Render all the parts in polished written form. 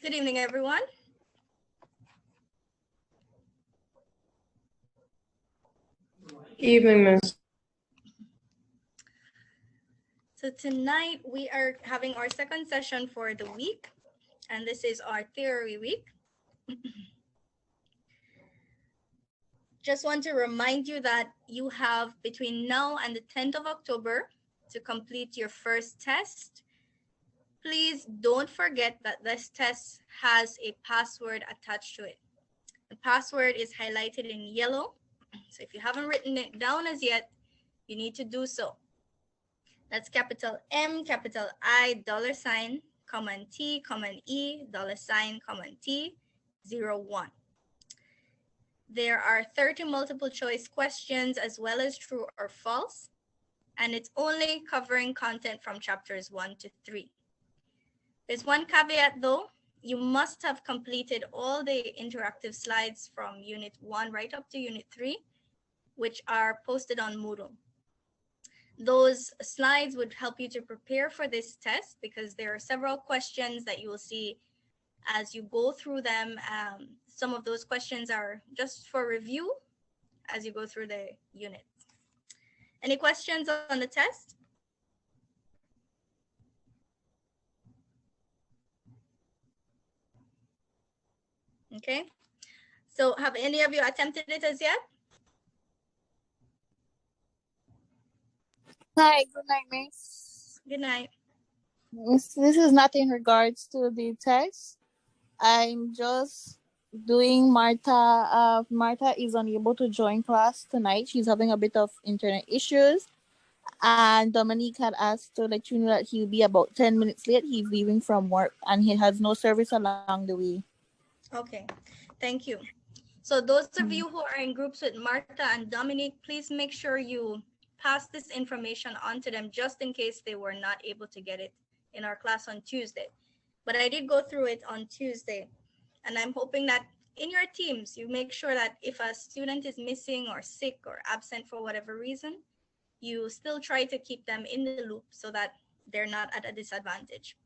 Good evening, everyone. Evening, Miss. So tonight we are having our second session for the week, and this is our theory week. Just want to remind you that you have between now and the 10th of October to complete your first test. Please don't forget that this test has a password attached to it. The password is highlighted in yellow. So if you haven't written it down as yet, you need to do so. That's capital M, capital I, $, common T, common E, $, common T, 01. There are 30 multiple choice questions as well as true or false, and it's only covering content from chapters 1 to 3. There's one caveat though. You must have completed all the interactive slides from Unit 1 right up to Unit 3, which are posted on Moodle. Those slides would help you to prepare for this test because there are several questions that you will see as you go through them. Some of those questions are just for review as you go through the unit. Any questions on the test? Okay. So have any of you attempted it as yet? Hi, good night, Miss. Good night. Miss, this is not in regards to the test. I'm just doing Martha. Martha is unable to join class tonight. She's having a bit of internet issues. And Dominique had asked to let you know that he'll be about 10 minutes late. He's leaving from work and he has no service along the way. Okay, thank you. So those of you who are in groups with Martha and Dominique, please make sure you pass this information on to them just in case they were not able to get it in our class on Tuesday. But I did go through it on Tuesday, and I'm hoping that in your teams, you make sure that if a student is missing or sick or absent for whatever reason, you still try to keep them in the loop so that they're not at a disadvantage.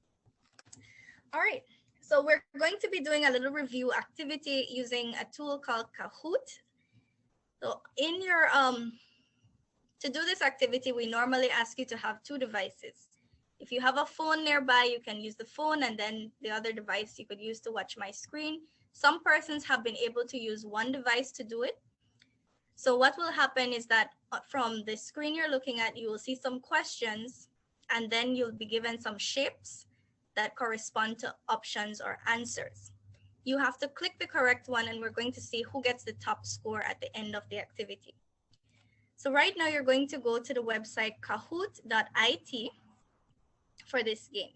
All right. So we're going to be doing a little review activity using a tool called Kahoot. So in your to do this activity, we normally ask you to have 2 devices. If you have a phone nearby, you can use the phone, and then the other device you could use to watch my screen. Some persons have been able to use 1 device to do it. So what will happen is that from the screen you're looking at, you will see some questions, and then you'll be given some shapes that correspond to options or answers. You have to click the correct one, and we're going to see who gets the top score at the end of the activity. So right now you're going to go to the website kahoot.it for this game.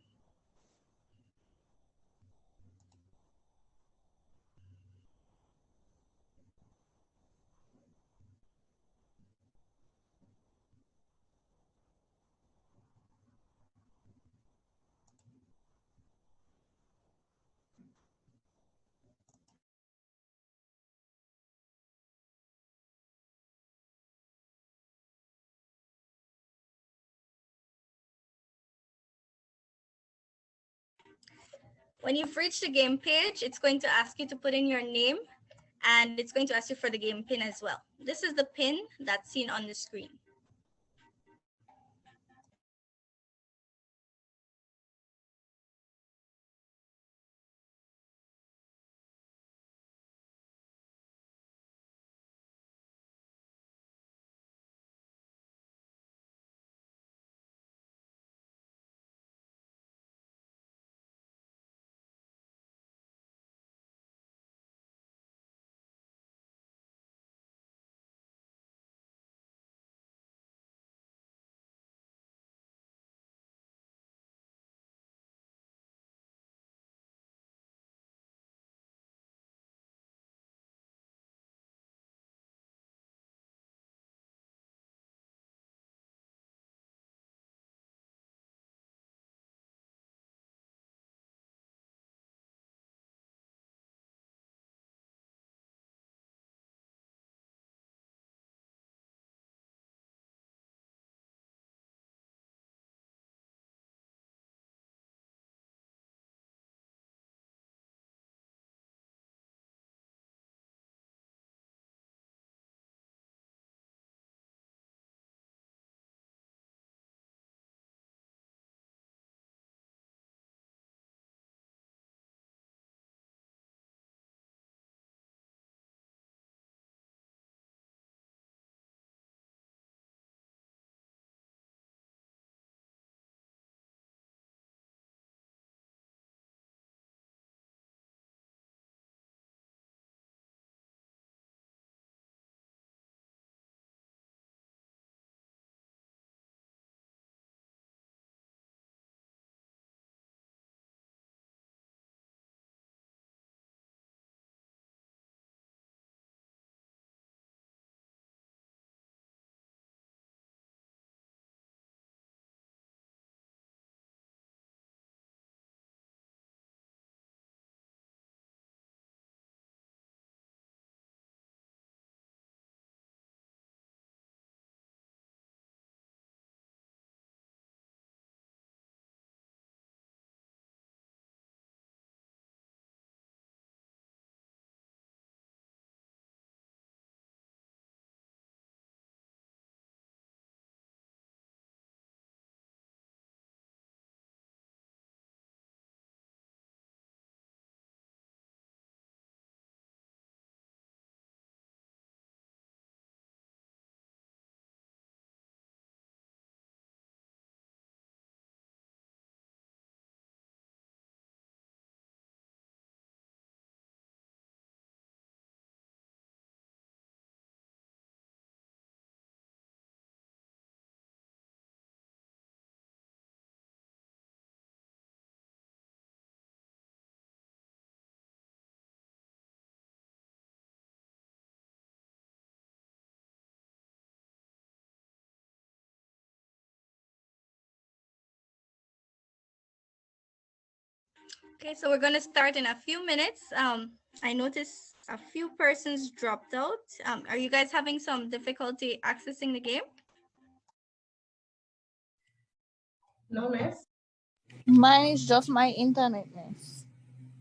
When you've reached the game page, it's going to ask you to put in your name, and it's going to ask you for the game pin as well. This is the pin that's seen on the screen. Okay, so we're going to start in a few minutes. I noticed a few persons dropped out. Are you guys having some difficulty accessing the game? No, miss. Mine is just my internet, miss.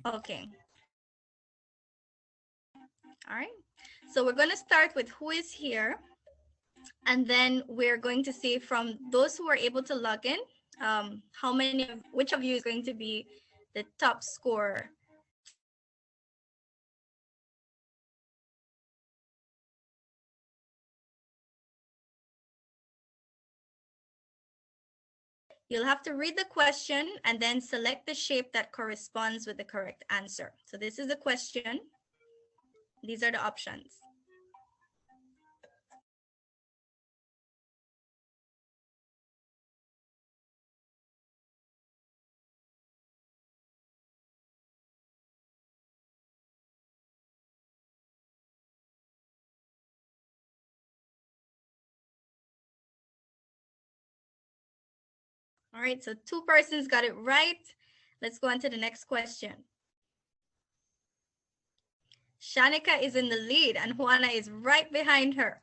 Okay. All right. So we're going to start with who is here. And then we're going to see from those who are able to log in, which of you is going to be the top scorer. You'll have to read the question and then select the shape that corresponds with the correct answer. So this is the question. These are the options. All right, so 2 persons got it right. Let's go on to the next question. Shanika is in the lead and Juana is right behind her.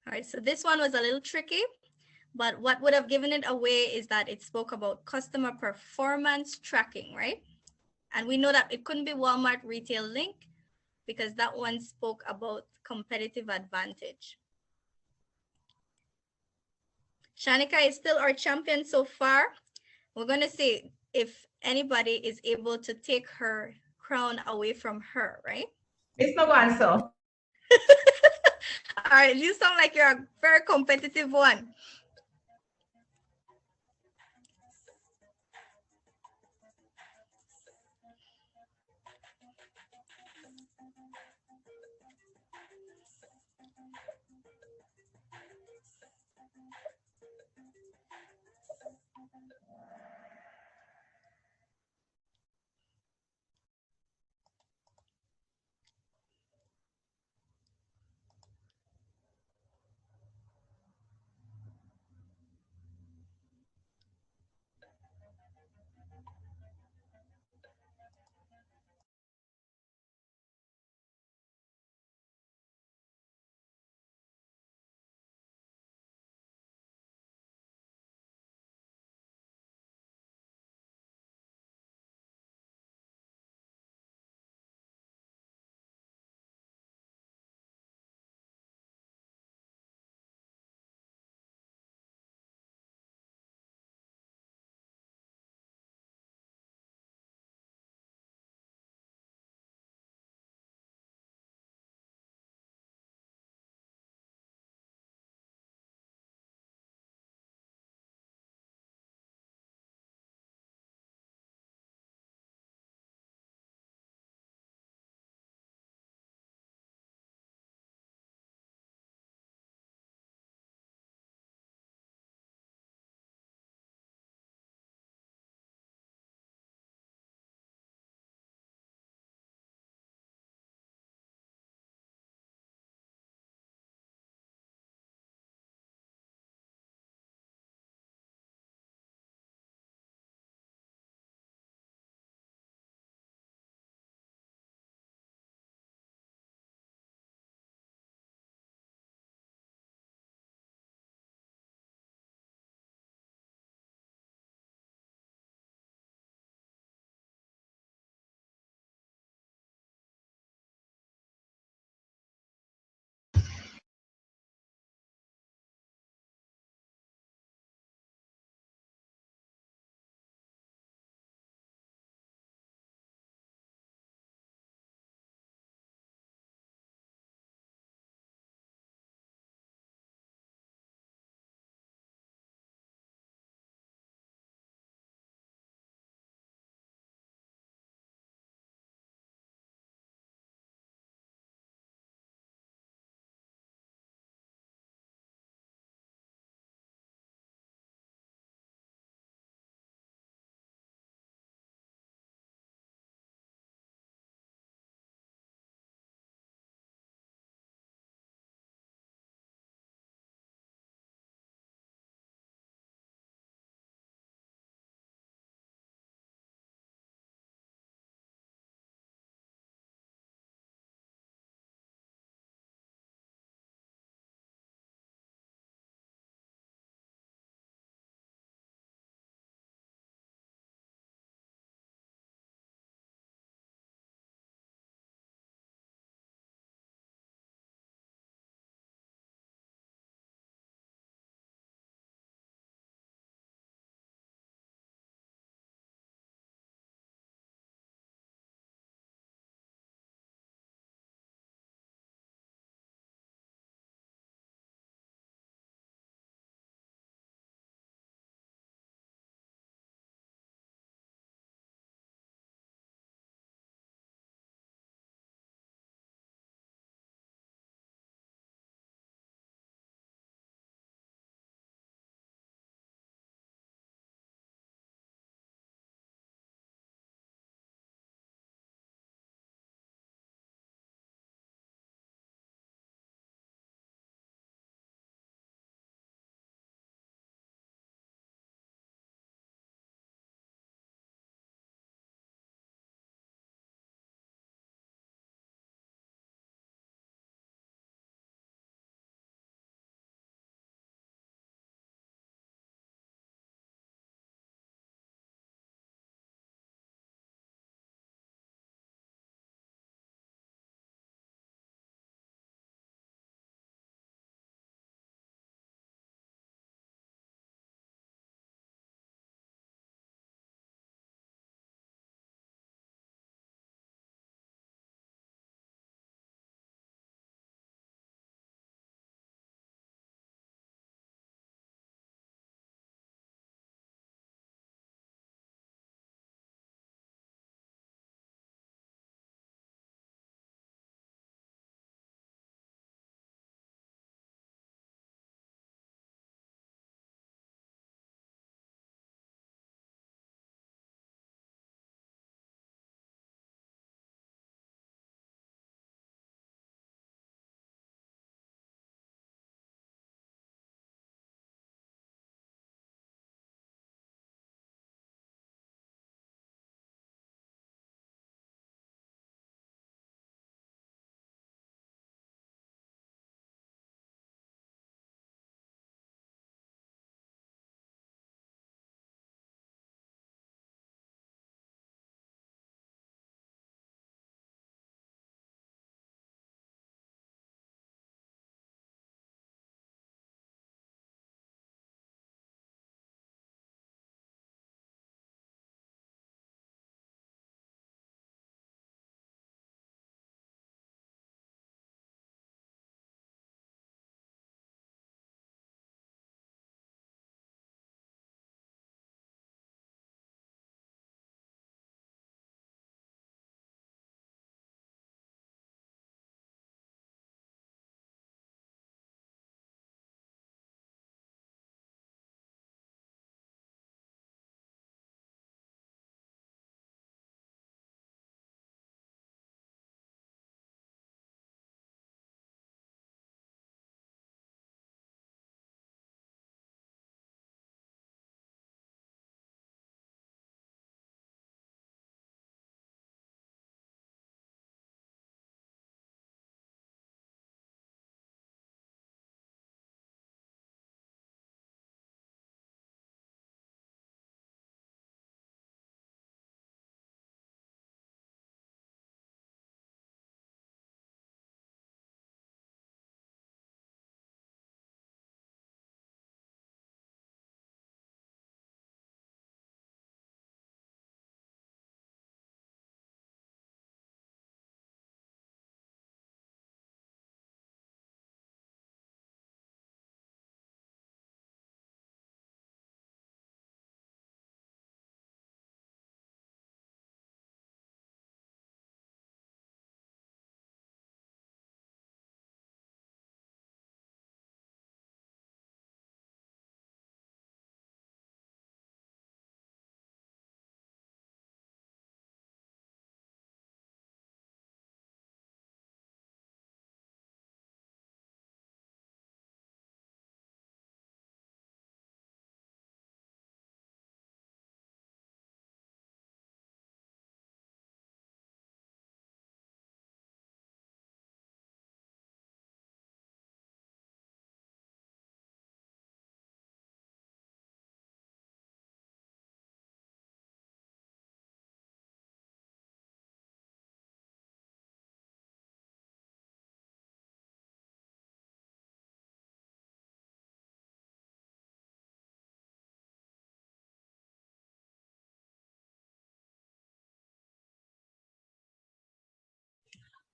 All right, so this one was a little tricky, but what would have given it away is that it spoke about customer performance tracking, right? And we know that it couldn't be Walmart Retail Link because that one spoke about competitive advantage. Shanika is still our champion so far. We're going to see if anybody is able to take her crown away from her, right? It's no answer. All right, you sound like you're a very competitive one.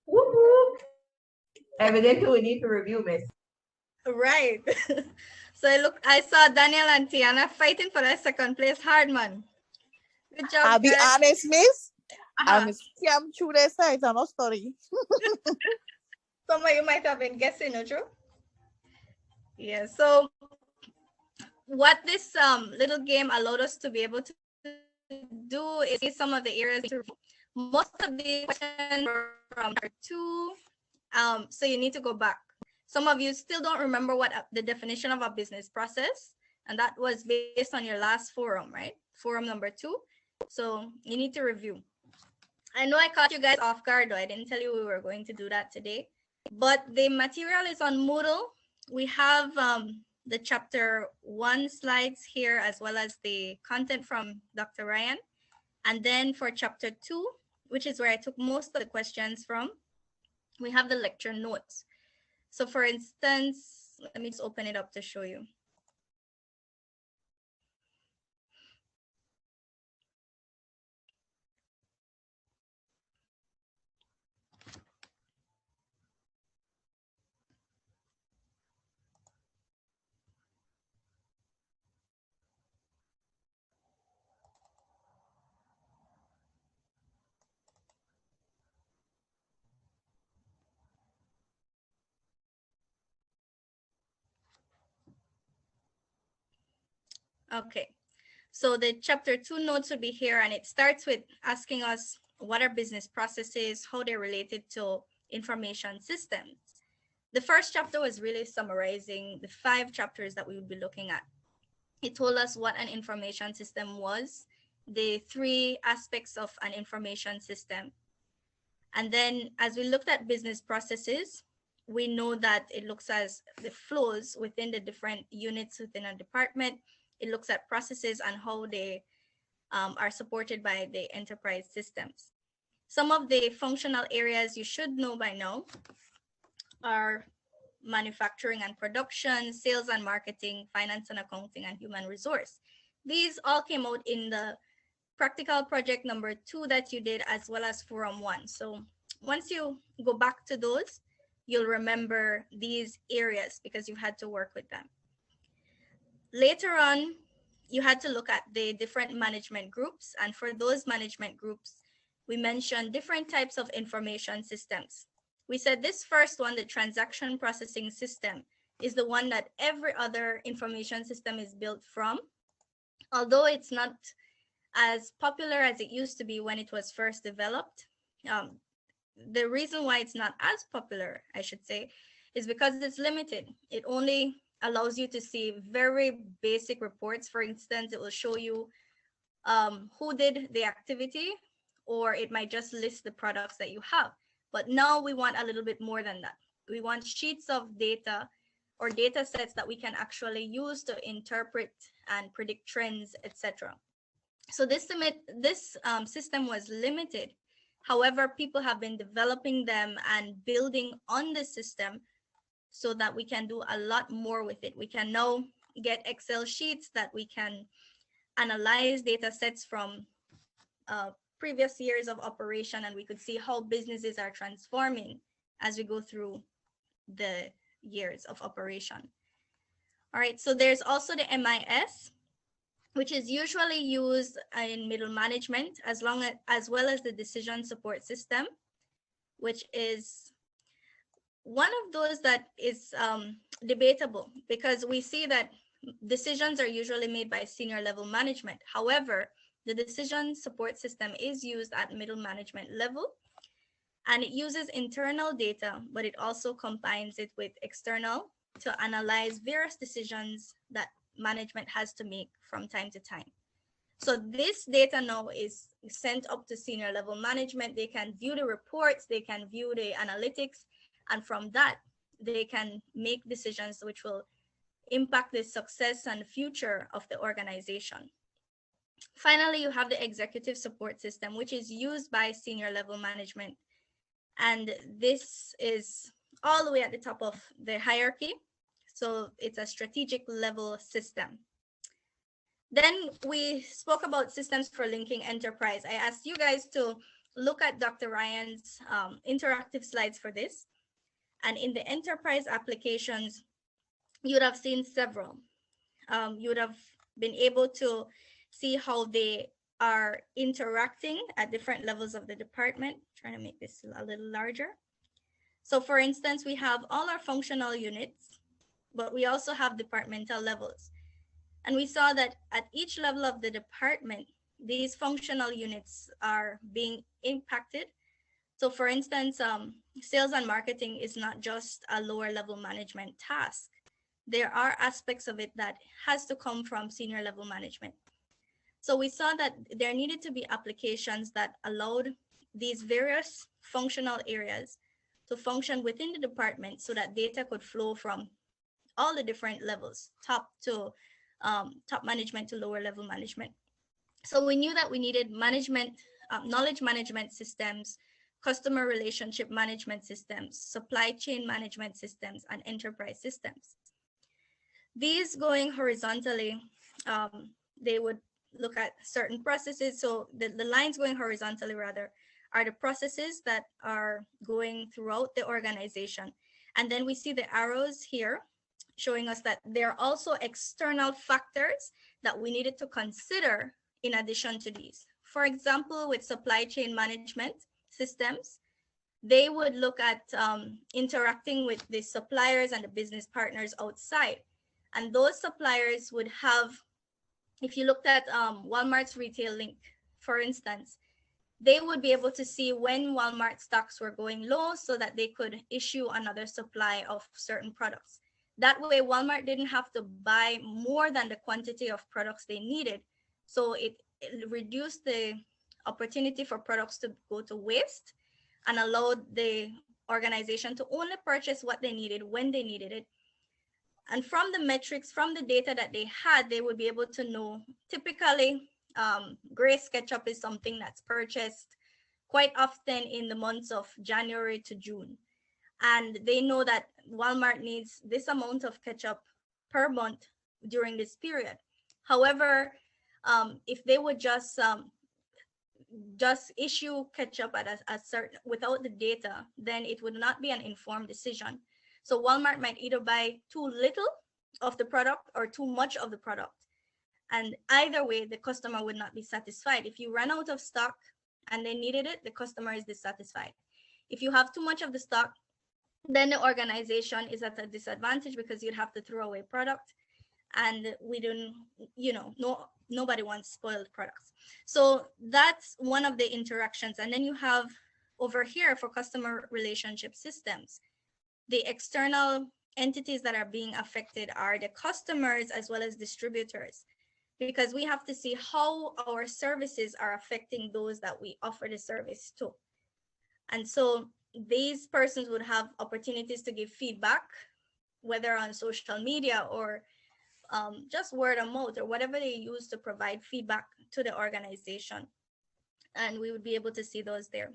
Whoop, whoop. Evidently, we need to review, Miss. Right. So I saw Daniel and Tiana fighting for that second place. Hard man. Good job. I'll be guys. honest, miss. Uh-huh. I'm scam through their sites. I'm not studying. Some of you might have been guessing, no true? Yeah. So what this little game allowed us to be able to do is see some of the areas. Most of the questions were from two. So you need to go back. Some of you still don't remember what the definition of a business process, and that was based on your last forum, right? Forum number 2. So you need to review. I know I caught you guys off guard, though. I didn't tell you we were going to do that today. But the material is on Moodle. We have the chapter 1 slides here, as well as the content from Dr. Ryan. And then for chapter 2, which is where I took most of the questions from, we have the lecture notes. So for instance, let me just open it up to show you. Okay, so the chapter 2 notes will be here, and it starts with asking us what are business processes, how they're related to information systems. The first chapter was really summarizing the 5 chapters that we would be looking at. It told us what an information system was, the 3 aspects of an information system. And then as we looked at business processes, we know that it looks as the flows within the different units within a department. It looks at processes and how they are supported by the enterprise systems. Some of the functional areas you should know by now are manufacturing and production, sales and marketing, finance and accounting, and human resource. These all came out in the practical project number 2 that you did, as well as forum 1. So once you go back to those, you'll remember these areas because you had to work with them. Later on, you had to look at the different management groups. And for those management groups, we mentioned different types of information systems. We said this first one, the transaction processing system, is the one that every other information system is built from. Although it's not as popular as it used to be when it was first developed. The reason why it's not as popular, I should say, is because it's limited. It only allows you to see very basic reports. For instance, it will show you who did the activity, or it might just list the products that you have. But now we want a little bit more than that. We want sheets of data or data sets that we can actually use to interpret and predict trends, etc. So this system was limited. However, people have been developing them and building on the system so that we can do a lot more with it. We can now get Excel sheets that we can analyze data sets from previous years of operation, and we could see how businesses are transforming as we go through the years of operation. All right, so there's also the MIS, which is usually used in middle management, as well as the decision support system, which is one of those that is debatable, because we see that decisions are usually made by senior level management. However, the decision support system is used at middle management level, and it uses internal data, but it also combines it with external to analyze various decisions that management has to make from time to time. So this data now is sent up to senior level management. They can view the reports, they can view the analytics, and from that, they can make decisions which will impact the success and future of the organization. Finally, you have the executive support system, which is used by senior level management. And this is all the way at the top of the hierarchy. So it's a strategic level system. Then we spoke about systems for linking enterprise. I asked you guys to look at Dr. Ryan's interactive slides for this. And in the enterprise applications, you would have seen several. You would have been able to see how they are interacting at different levels of the department. Trying to make this a little larger. So for instance, we have all our functional units, but we also have departmental levels. And we saw that at each level of the department, these functional units are being impacted. So for instance, sales and marketing is not just a lower level management task. There are aspects of it that has to come from senior level management. So we saw that there needed to be applications that allowed these various functional areas to function within the department so that data could flow from all the different levels, top management to lower level management. So we knew that we needed management, knowledge management systems, customer relationship management systems, supply chain management systems, and enterprise systems. These going horizontally, they would look at certain processes. So the lines going horizontally rather are the processes that are going throughout the organization. And then we see the arrows here showing us that there are also external factors that we needed to consider in addition to these. For example, with supply chain management systems, they would look at interacting with the suppliers and the business partners outside. And those suppliers would have, if you looked at Walmart's retail link, for instance, they would be able to see when Walmart stocks were going low so that they could issue another supply of certain products. That way, Walmart didn't have to buy more than the quantity of products they needed. So it reduced the opportunity for products to go to waste and allowed the organization to only purchase what they needed when they needed it. And from the metrics, from the data that they had, they would be able to know typically gray ketchup is something that's purchased quite often in the months of January to June. And they know that Walmart needs this amount of ketchup per month during this period. However, if they would just issue ketchup at a certain without the data, then it would not be an informed decision. So Walmart might either buy too little of the product or too much of the product. And either way, the customer would not be satisfied. If you run out of stock and they needed it, the customer is dissatisfied. If you have too much of the stock, then the organization is at a disadvantage because you'd have to throw away product. And we don't, nobody wants spoiled products. So that's one of the interactions. And then you have over here for customer relationship systems, the external entities that are being affected are the customers as well as distributors, because we have to see how our services are affecting those that we offer the service to. And so these persons would have opportunities to give feedback, whether on social media or just word of mouth or whatever they use to provide feedback to the organization. And we would be able to see those there.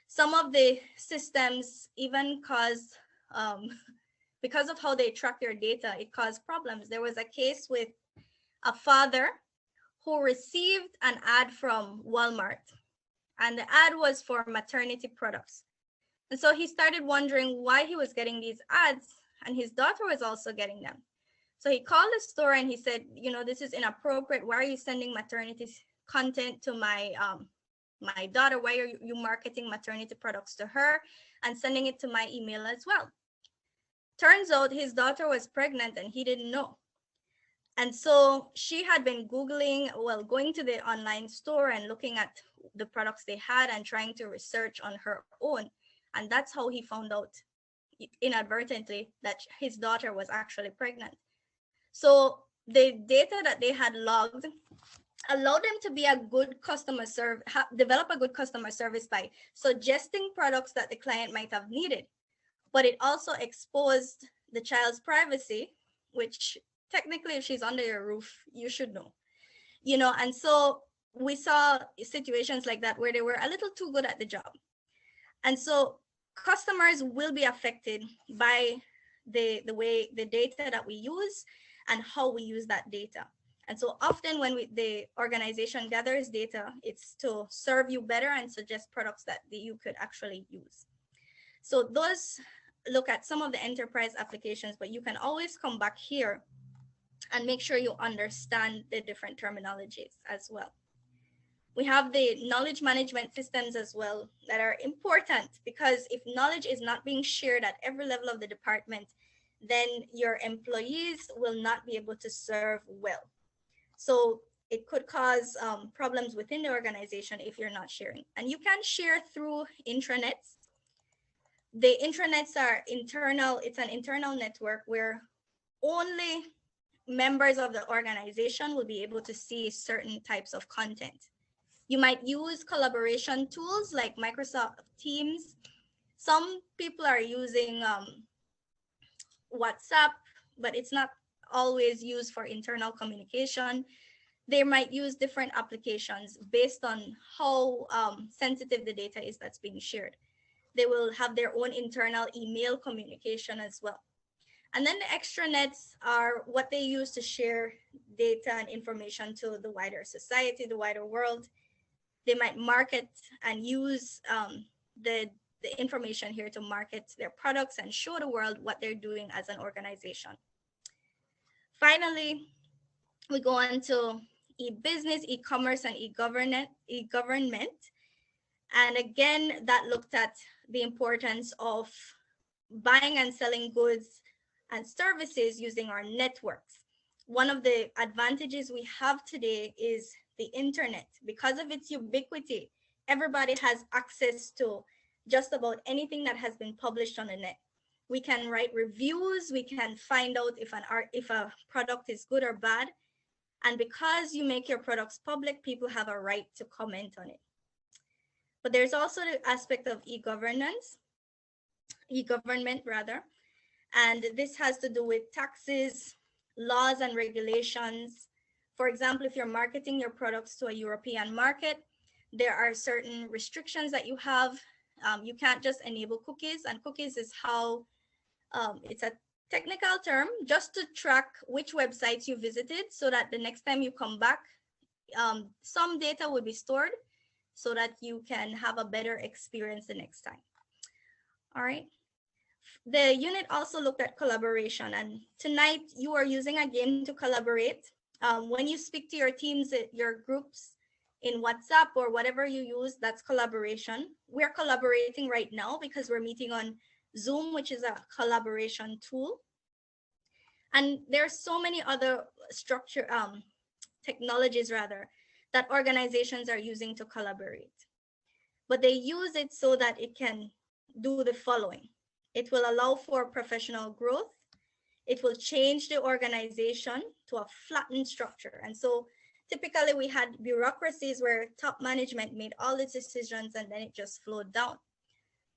Some of the systems even cause, because of how they track their data, it caused problems. There was a case with a father who received an ad from Walmart, and the ad was for maternity products. And so he started wondering why he was getting these ads, and his daughter was also getting them. So he called the store and he said, this is inappropriate. Why are you sending maternity content to my daughter? Why are you marketing maternity products to her and sending it to my email as well? Turns out his daughter was pregnant and he didn't know. And so she had been going to the online store and looking at the products they had and trying to research on her own. And that's how he found out inadvertently that his daughter was actually pregnant. So the data that they had logged allowed them to be a good customer service, develop a good customer service by suggesting products that the client might have needed. But it also exposed the child's privacy, which technically if she's under your roof, you should know. And so we saw situations like that where they were a little too good at the job. And so customers will be affected by the way the data that we use and how we use that data. And so often when the organization gathers data, it's to serve you better and suggest products that you could actually use. So those look at some of the enterprise applications, but you can always come back here and make sure you understand the different terminologies as well. We have the knowledge management systems as well that are important, because if knowledge is not being shared at every level of the department, then your employees will not be able to serve well. So it could cause problems within the organization if you're not sharing. And you can share through intranets. The intranets are internal, it's an internal network where only members of the organization will be able to see certain types of content. You might use collaboration tools like Microsoft Teams. Some people are using WhatsApp, but it's not always used for internal communication. They might use different applications based on how sensitive the data is that's being shared. They will have their own internal email communication as well. And then the extranets are what they use to share data and information to the wider society, the wider world. They might market and use the information here to market their products and show the world what they're doing as an organization. Finally, we go on to e-business, e-commerce, and e-government. And again, that looked at the importance of buying and selling goods and services using our networks. One of the advantages we have today is the internet. Because of its ubiquity, everybody has access to just about anything that has been published on the net. We can write reviews, we can find out if a product is good or bad. And because you make your products public, people have a right to comment on it. But there's also the aspect of e-government rather. And this has to do with taxes, laws and regulations. For example, if you're marketing your products to a European market, there are certain restrictions that you have. You can't just enable cookies, and cookies is how, it's a technical term, just to track which websites you visited so that the next time you come back, some data will be stored so that you can have a better experience the next time. All right. The unit also looked at collaboration, and tonight you are using a game to collaborate. When you speak to your teams, your groups in WhatsApp or whatever you use, that's collaboration. We're collaborating right now because we're meeting on Zoom, which is a collaboration tool. And there's so many other technologies rather, that organizations are using to collaborate. But they use it so that it can do the following. It will allow for professional growth. It will change the organization to a flattened structure. And so typically we had bureaucracies where top management made all the decisions and then it just flowed down.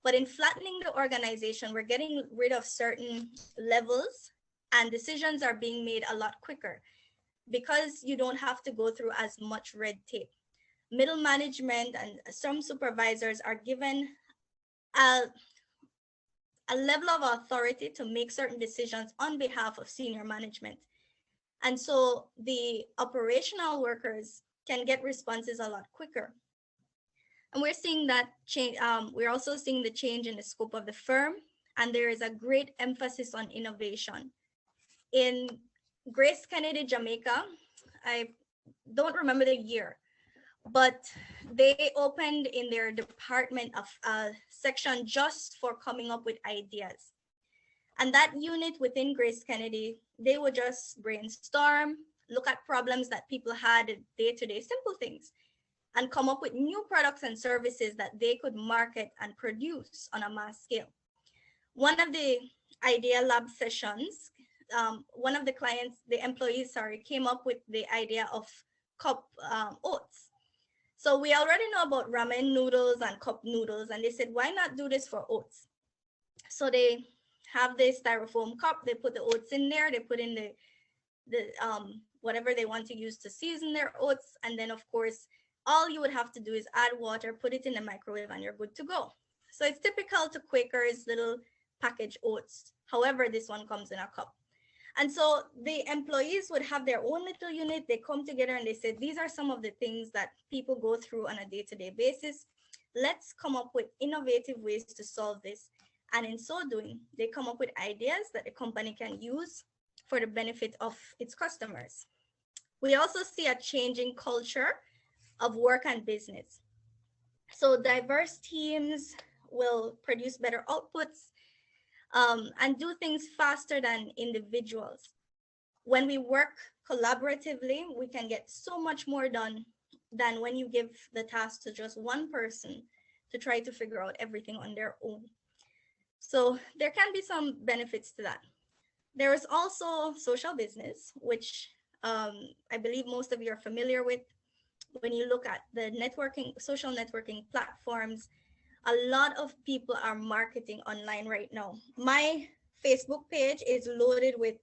But in flattening the organization, we're getting rid of certain levels and decisions are being made a lot quicker because you don't have to go through as much red tape. Middle management and some supervisors are given a level of authority to make certain decisions on behalf of senior management. And so the operational workers can get responses a lot quicker. And we're seeing that change. We're also seeing the change in the scope of the firm, and there is a great emphasis on innovation. In Grace Kennedy, Jamaica, I don't remember the year, but they opened in their department a section just for coming up with ideas. And that unit within Grace Kennedy, they would just brainstorm, look at problems that people had day-to-day, simple things, and come up with new products and services that they could market and produce on a mass scale. One of the idea lab sessions, one of the employees, came up with the idea of cup oats. So we already know about ramen noodles and cup noodles, and they said, why not do this for oats? So they have this styrofoam cup, they put the oats in there, they put in the whatever they want to use to season their oats, and then of course, all you would have to do is add water, put it in the microwave, and you're good to go. So it's typical to Quaker's little packaged oats. However, this one comes in a cup. And so the employees would have their own little unit. They come together and they say, these are some of the things that people go through on a day-to-day basis. Let's come up with innovative ways to solve this. And in so doing, they come up with ideas that the company can use for the benefit of its customers. We also see a changing culture of work and business. So diverse teams will produce better outputs and do things faster than individuals. When we work collaboratively, we can get so much more done than when you give the task to just one person to try to figure out everything on their own. So there can be some benefits to that. There is also social business, which I believe most of you are familiar with. When you look at the social networking platforms, a lot of people are marketing online right now. My Facebook page is loaded with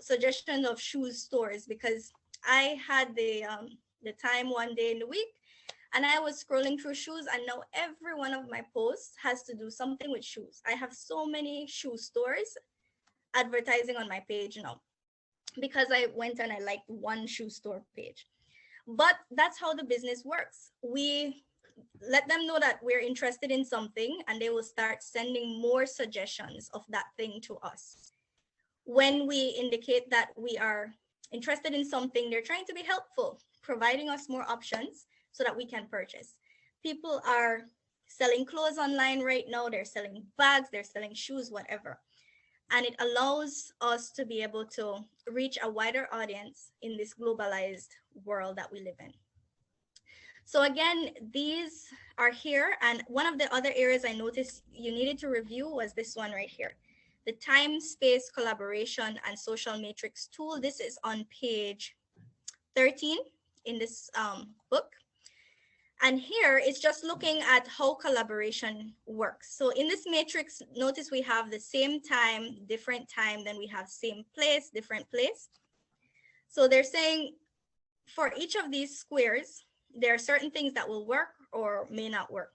suggestions of shoes stores because I had the time one day in the week and I was scrolling through shoes, and now every one of my posts has to do something with shoes. I have so many shoe stores advertising on my page now because I went and I liked one shoe store page. But that's how the business works. We let them know that we're interested in something and they will start sending more suggestions of that thing to us. When we indicate that we are interested in something, they're trying to be helpful, providing us more options so that we can purchase. People are selling clothes online right now. They're selling bags, they're selling shoes, whatever. And it allows us to be able to reach a wider audience in this globalized world that we live in. So again, these are here. And one of the other areas I noticed you needed to review was this one right here. The time, space, collaboration, and social matrix tool. This is on page 13 in this book. And here it's just looking at how collaboration works. So in this matrix, notice we have the same time, different time, then we have same place, different place. So they're saying for each of these squares, there are certain things that will work or may not work.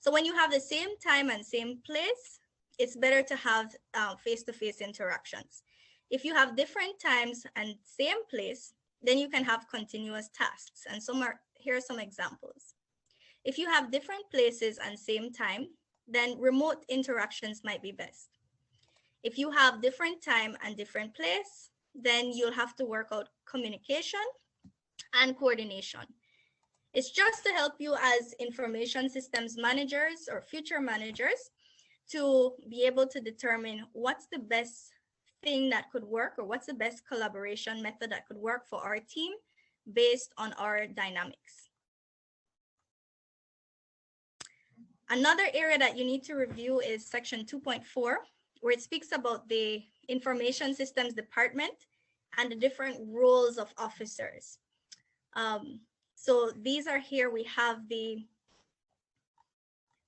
So when you have the same time and same place, it's better to have face-to-face interactions. If you have different times and same place, then you can have continuous tasks. And here are some examples. If you have different places and same time, then remote interactions might be best. If you have different time and different place, then you'll have to work out communication and coordination. It's just to help you as information systems managers or future managers to be able to determine what's the best thing that could work or what's the best collaboration method that could work for our team based on our dynamics. Another area that you need to review is section 2.4, where it speaks about the information systems department and the different roles of officers. So these are here. We have the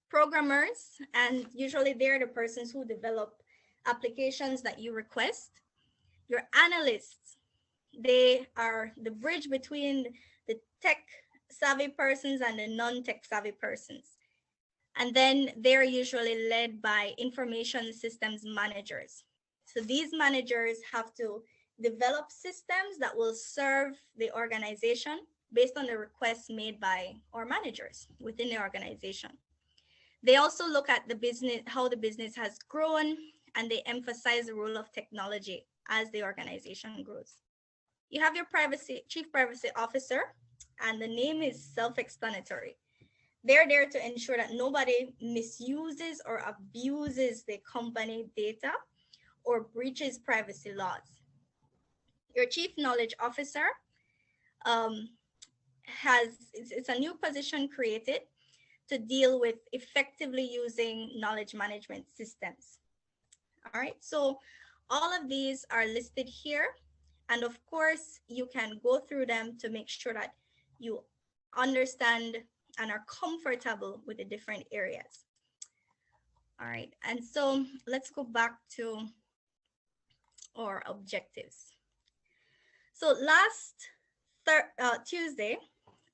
programmers, and usually they're the persons who develop applications that you request. Your analysts, they are the bridge between the tech savvy persons and the non-tech savvy persons. And then they're usually led by information systems managers. So these managers have to develop systems that will serve the organization based on the requests made by our managers within the organization. They also look at the business, how the business has grown, and they emphasize the role of technology as the organization grows. You have your chief privacy officer, and the name is self-explanatory. They're there to ensure that nobody misuses or abuses the company data or breaches privacy laws. Your chief knowledge officer it's a new position created to deal with effectively using knowledge management systems. All right, so all of these are listed here. And of course, you can go through them to make sure that you understand and are comfortable with the different areas. All right, and so let's go back to our objectives. So last Tuesday,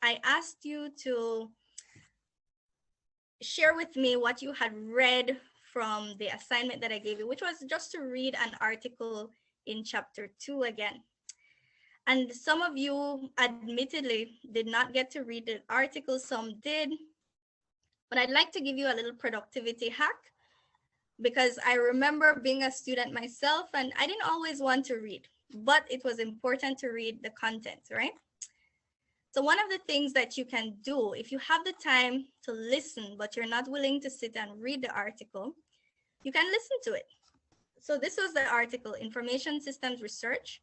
I asked you to share with me what you had read from the assignment that I gave you, which was just to read an article in chapter 2 again. And some of you admittedly did not get to read the article, some did. But I'd like to give you a little productivity hack, because I remember being a student myself and I didn't always want to read, but it was important to read the content, right? So one of the things that you can do, if you have the time to listen, but you're not willing to sit and read the article, you can listen to it. So this was the article, Information Systems Research,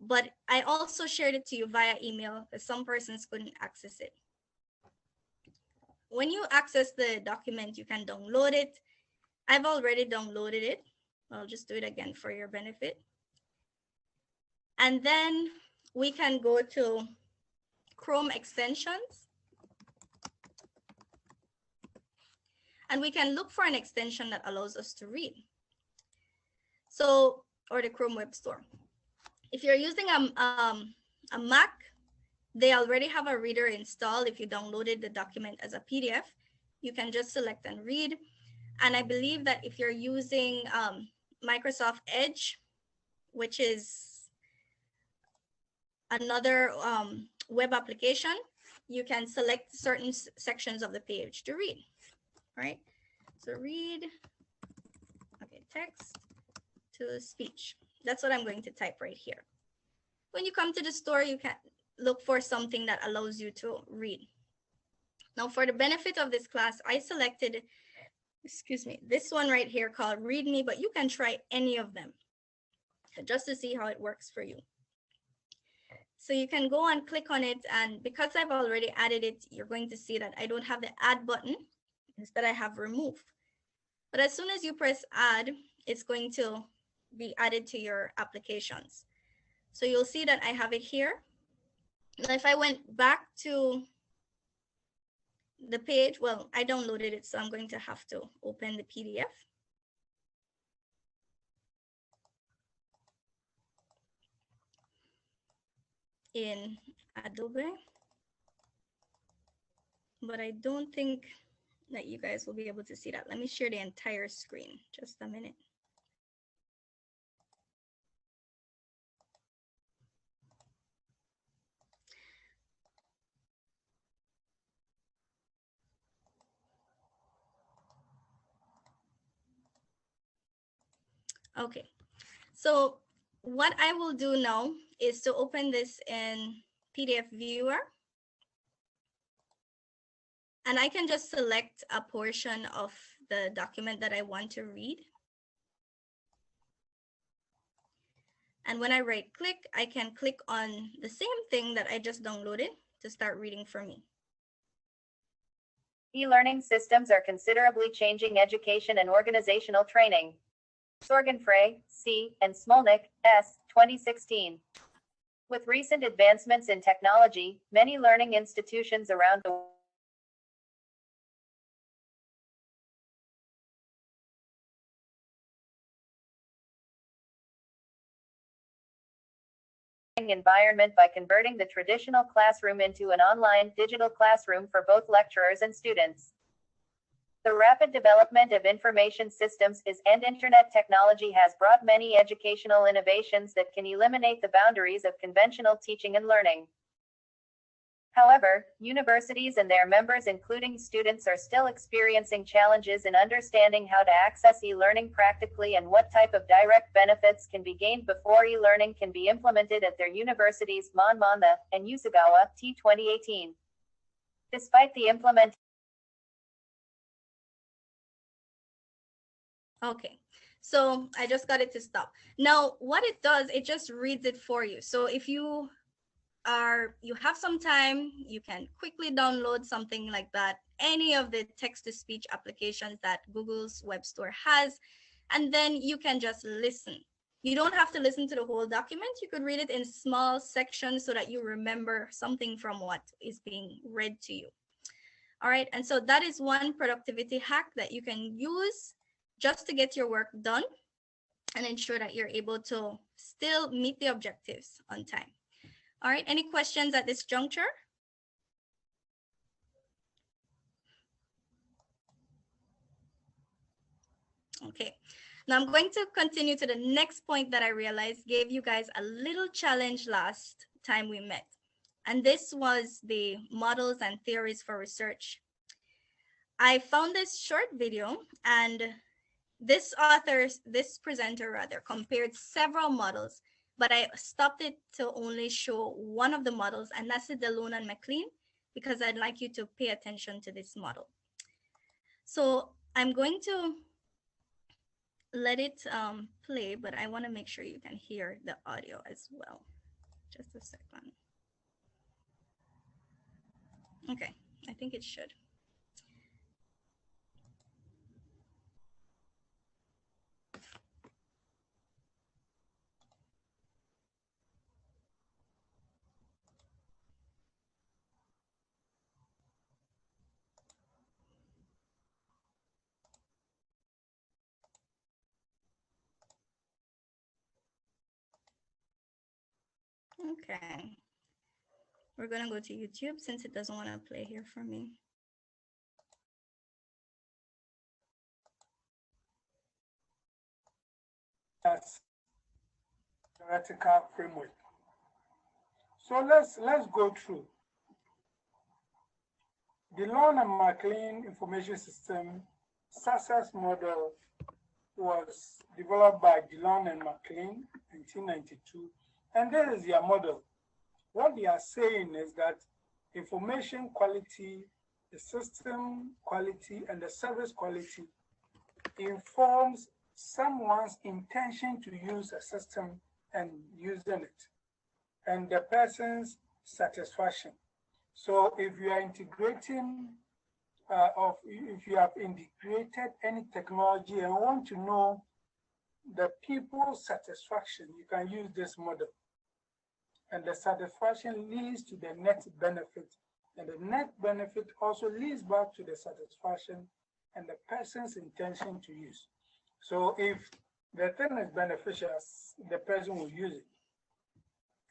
but I also shared it to you via email because some persons couldn't access it. When you access the document, you can download it. I've already downloaded it. I'll just do it again for your benefit. And then we can go to Chrome extensions. And we can look for an extension that allows us to read. So, or the Chrome Web Store. If you're using a Mac, they already have a reader installed. If you downloaded the document as a PDF, you can just select and read. And I believe that if you're using Microsoft Edge, which is another web application, you can select certain sections of the page to read, right? So read, okay, text to speech. That's what I'm going to type right here. When you come to the store, you can look for something that allows you to read. Now, for the benefit of this class, I selected, excuse me, this one right here called Read Me, but you can try any of them just to see how it works for you. So you can go and click on it, and because I've already added it, you're going to see that I don't have the add button, instead I have remove. But as soon as you press add, it's going to be added to your applications. So you'll see that I have it here. Now, if I went back to the page, well, I downloaded it, so I'm going to have to open the PDF. In Adobe. But I don't think that you guys will be able to see that. Let me share the entire screen, just a minute. Okay, so what I will do now is to open this in PDF viewer. And I can just select a portion of the document that I want to read. And when I right click, I can click on the same thing that I just downloaded to start reading for me. E-learning systems are considerably changing education and organizational training. Sorgenfrey, C., and Smolnik, S., 2016. With recent advancements in technology, many learning institutions around the environment by converting the traditional classroom into an online digital classroom for both lecturers and students. The rapid development of information systems and internet technology has brought many educational innovations that can eliminate the boundaries of conventional teaching and learning. However, universities and their members, including students, are still experiencing challenges in understanding how to access e-learning practically and what type of direct benefits can be gained before e-learning can be implemented at their universities. Monmouth and Usagawa, T. 2018. Despite the implementation. Okay, so I just got it to stop. Now, what it does, it just reads it for you. So if you have some time, you can quickly download something like that, any of the text-to-speech applications that Google's web store has, and then you can just listen. You don't have to listen to the whole document. You could read it in small sections so that you remember something from what is being read to you. All right, and so that is one productivity hack that you can use just to get your work done and ensure that you're able to still meet the objectives on time. All right, any questions at this juncture? Okay, Now I'm going to continue to the next point that I realized gave you guys a little challenge last time we met. And this was the models and theories for research. I found this short video, and this presenter rather, compared several models, but I stopped it to only show one of the models, and that's the La-Dene and McLean, because I'd like you to pay attention to this model. So I'm going to let it play, but I want to make sure you can hear the audio as well. Just a second. Okay, I think it should. Okay. We're going to go to YouTube since it doesn't want to play here for me. That's theoretical framework. So let's go through. The La-Dene and McLean information system success model was developed by La-Dene and McLean in 1992, and this is their model. What they are saying is that information quality, the system quality, and the service quality informs someone's intention to use a system and using it, and the person's satisfaction. So if you are integrating, if you have integrated any technology and want to know the people's satisfaction, you can use this model. And the satisfaction leads to the net benefit. And the net benefit also leads back to the satisfaction and the person's intention to use. So if the thing is beneficial, the person will use it.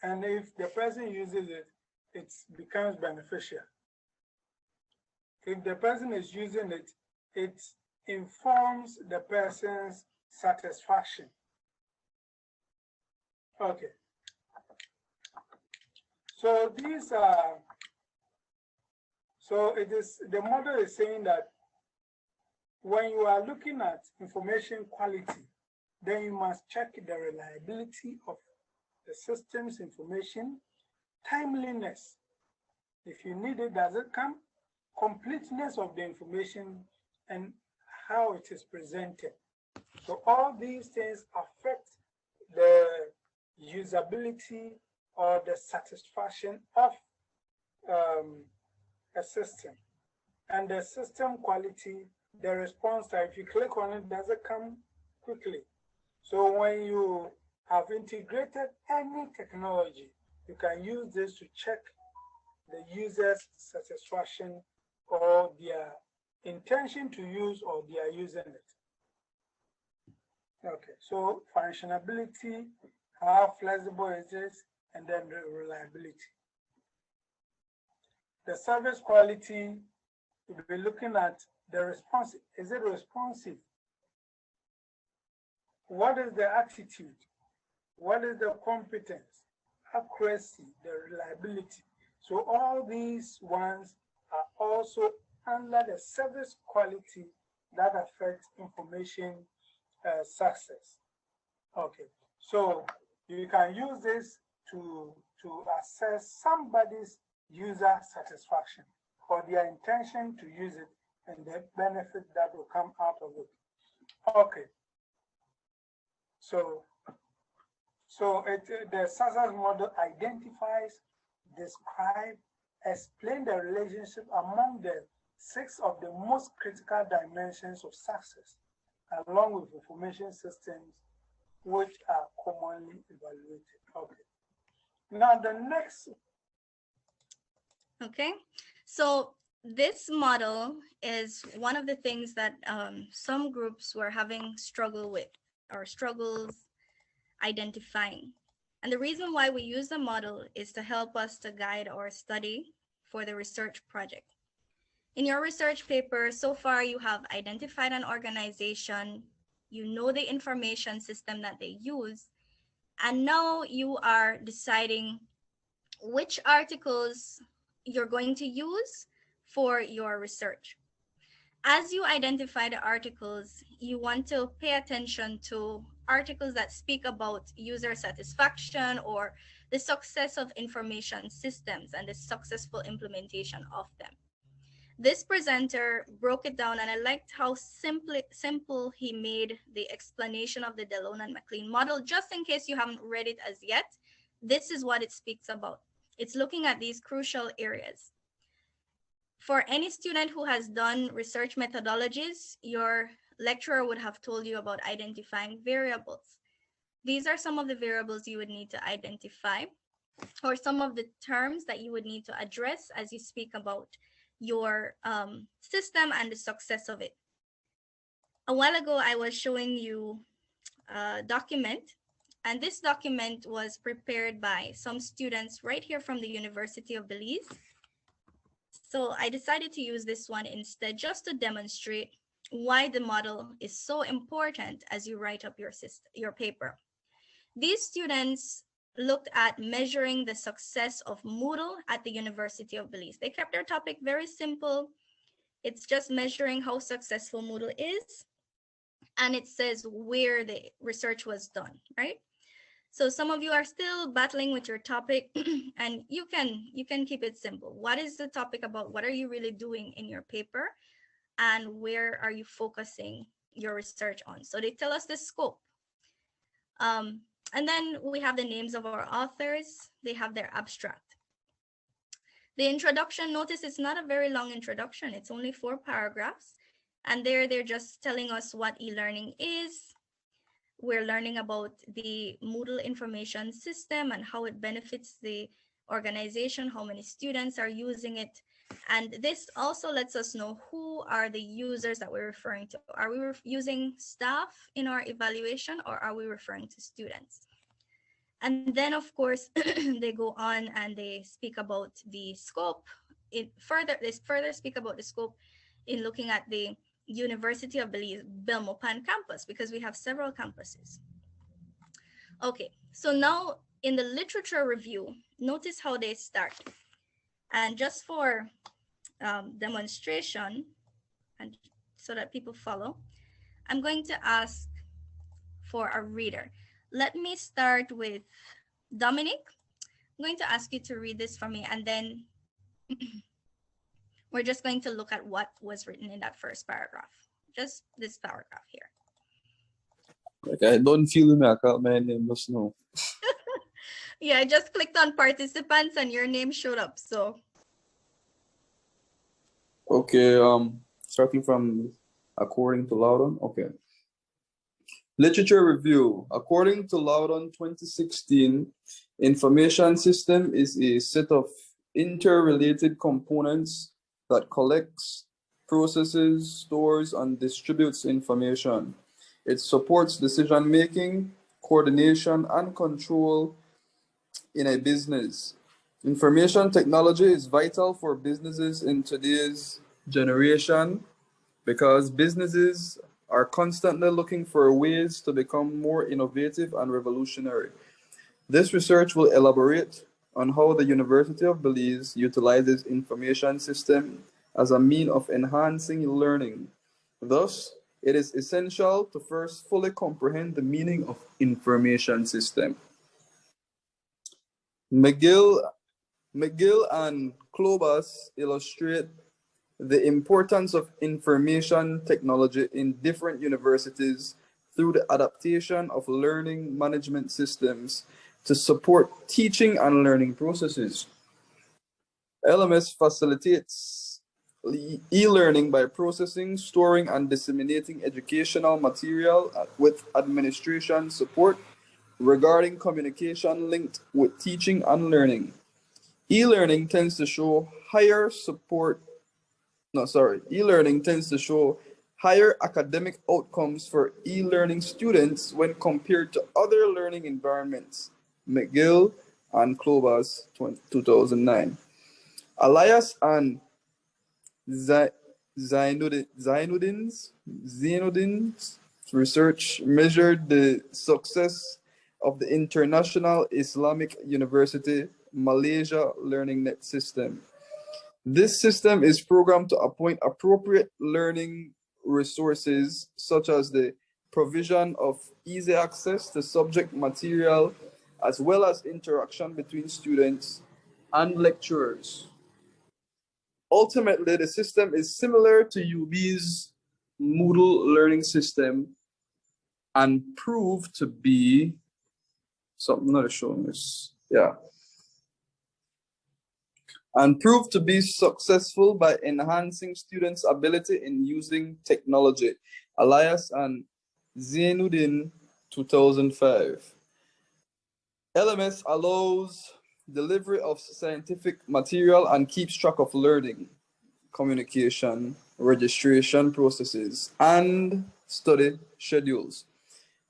And if the person uses it, it becomes beneficial. If the person is using it, it informs the person's satisfaction. Okay. So these are, so it is, the model is saying that when you are looking at information quality, then you must check the reliability of the system's information, timeliness. If you need it, does it come? Completeness of the information and how it is presented. So all these things affect the usability or the satisfaction of a system. And the system quality, the response time, if you click on it, does it come quickly? So when you have integrated any technology, you can use this to check the user's satisfaction or their intention to use, or they are using it. Okay, so functionality, how flexible it is, and then the reliability. The service quality, we'll be looking at the response. Is it responsive? What is the attitude? What is the competence, accuracy, the reliability? So all these ones are also under the service quality that affects information success. Okay, so you can use this to assess somebody's user satisfaction or their intention to use it and the benefit that will come out of it. Okay, so the success model identifies, describe, explain the relationship among the 6 of the most critical dimensions of success, along with information systems which are commonly evaluated. Okay. Now the next. Okay, so this model is one of the things that some groups were having struggle with, or struggles identifying. And the reason why we use the model is to help us to guide our study for the research project. In your research paper, so far you have identified an organization, you know the information system that they use, and now you are deciding which articles you're going to use for your research. As you identify the articles, you want to pay attention to articles that speak about user satisfaction or the success of information systems and the successful implementation of them. This presenter broke it down, and I liked how simple he made the explanation of the Delone and MacLean model. Just in case you haven't read it as yet, this is what it speaks about. It's looking at these crucial areas. For any student who has done research methodologies, your lecturer would have told you about identifying variables. These are some of the variables you would need to identify, or some of the terms that you would need to address as you speak about your system and the success of it. A while ago, I was showing you a document, and this document was prepared by some students right here from the University of Belize. So I decided to use this one instead, just to demonstrate why the model is so important as you write up your paper. These students looked at measuring the success of Moodle at the University of Belize. They kept their topic very simple. It's just measuring how successful Moodle is, and it says where the research was done, right? So some of you are still battling with your topic, and you can keep it simple. What is the topic about? What are you really doing in your paper? And where are you focusing your research on? So they tell us the scope. And then we have the names of our authors. They have their abstract. The introduction, notice it's not a very long introduction. It's only 4 paragraphs. And they're just telling us what e-learning is. We're learning about the Moodle information system and how it benefits the organization, how many students are using it. And this also lets us know who are the users that we're referring to. Are we using staff in our evaluation, or are we referring to students? And then, of course, they go on and they speak about the scope. They further speak about the scope in looking at the University of Belize Belmopan campus, because we have several campuses. Okay, so now in the literature review, notice how they start. And just for demonstration, and so that people follow, I'm going to ask for a reader. Let me start with Dominic. I'm going to ask you to read this for me, and then we're just going to look at what was written in that first paragraph. Just this paragraph here. Like, I don't feel me, I call my name just now. Yeah, I just clicked on participants and your name showed up, so. Okay, starting from according to La-Dene, okay. Literature review. According to La-Dene 2016, information system is a set of interrelated components that collects, processes, stores, and distributes information. It supports decision-making, coordination, and control in a business. Information technology is vital for businesses in today's generation because businesses are constantly looking for ways to become more innovative and revolutionary. This research will elaborate on how the University of Belize utilizes information system as a means of enhancing learning. Thus, it is essential to first fully comprehend the meaning of information system. McGill and Klobas illustrate the importance of information technology in different universities through the adaptation of learning management systems to support teaching and learning processes. LMS facilitates e-learning by processing, storing, and disseminating educational material with administration support regarding communication linked with teaching and learning. E-learning tends to show higher academic outcomes for e-learning students when compared to other learning environments. McGill and Klobas, 2009. Elias and Zainudins research measured the success of the International Islamic University Malaysia Learning Net system. This system is programmed to appoint appropriate learning resources, such as the provision of easy access to subject material, as well as interaction between students and lecturers. Ultimately, the system is similar to UB's Moodle learning system and proved to be something not showing this. Yeah. And proved to be successful by enhancing students' ability in using technology. Elias and Zainuddin, 2005. LMS allows delivery of scientific material and keeps track of learning, communication, registration processes, and study schedules.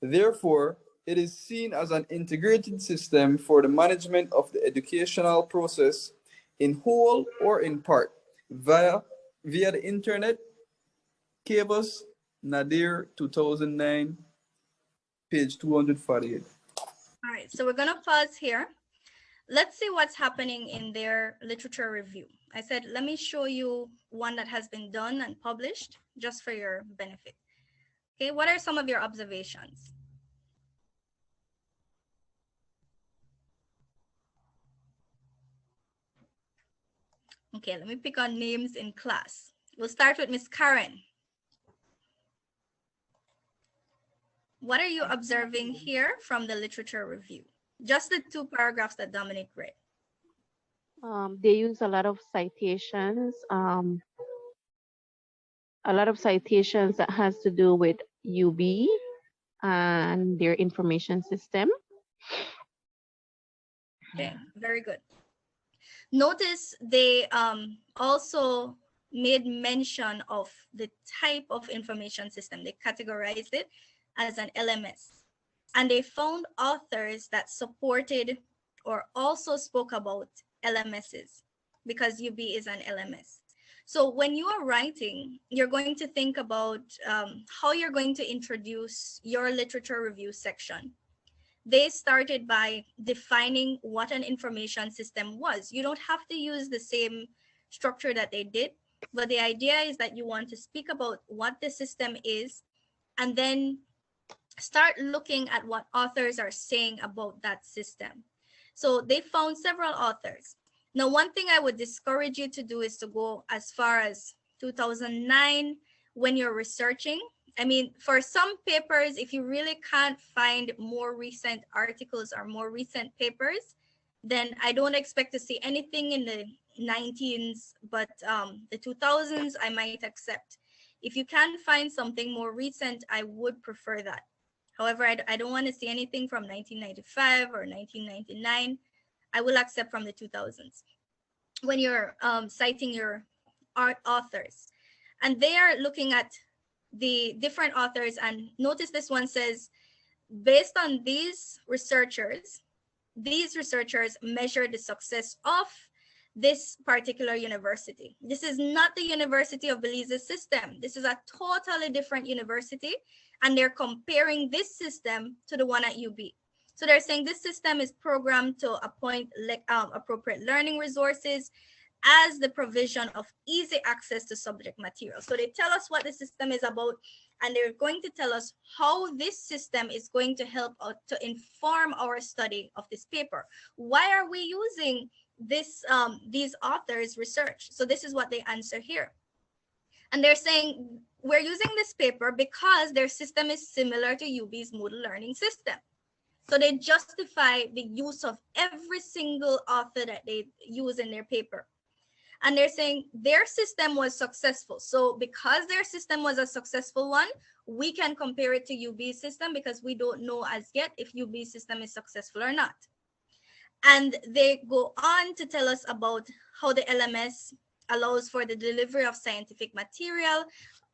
Therefore, it is seen as an integrated system for the management of the educational process in whole or in part via the internet. Cabus, Nadir, 2009, page 248. All right, so we're gonna pause here. Let's see what's happening in their literature review. I said, let me show you one that has been done and published just for your benefit. Okay, what are some of your observations? Okay, let me pick on names in class. We'll start with Miss Karen. What are you observing here from the literature review? Just the 2 paragraphs that Dominic read. They use a lot of citations, that has to do with UB and their information system. Okay, very good. Notice they also made mention of the type of information system. They categorized it as an LMS. And they found authors that supported or also spoke about LMSs because UB is an LMS. So when you are writing, you're going to think about how you're going to introduce your literature review section. They started by defining what an information system was. You don't have to use the same structure that they did, but the idea is that you want to speak about what the system is and then start looking at what authors are saying about that system. So they found several authors. Now, one thing I would discourage you to do is to go as far as 2009 when you're researching. I mean, for some papers, if you really can't find more recent articles or more recent papers, then I don't expect to see anything in the 19s, but the 2000s I might accept. If you can find something more recent, I would prefer that. However, I don't want to see anything from 1995 or 1999. I will accept from the 2000s when you're citing your authors. And they are looking at the different authors, and notice this one says, based on these researchers measure the success of this particular university. This is not the University of Belize's system. This is a totally different university, and they're comparing this system to the one at UB. So they're saying this system is programmed to appoint appropriate learning resources as the provision of easy access to subject material. So they tell us what the system is about, and they're going to tell us how this system is going to help to inform our study of this paper. Why are we using this these authors' research? So this is what they answer here. And they're saying, we're using this paper because their system is similar to UB's Moodle learning system. So they justify the use of every single author that they use in their paper. And they're saying their system was successful. So because their system was a successful one, we can compare it to UB's system because we don't know as yet if UB's system is successful or not. And they go on to tell us about how the LMS allows for the delivery of scientific material.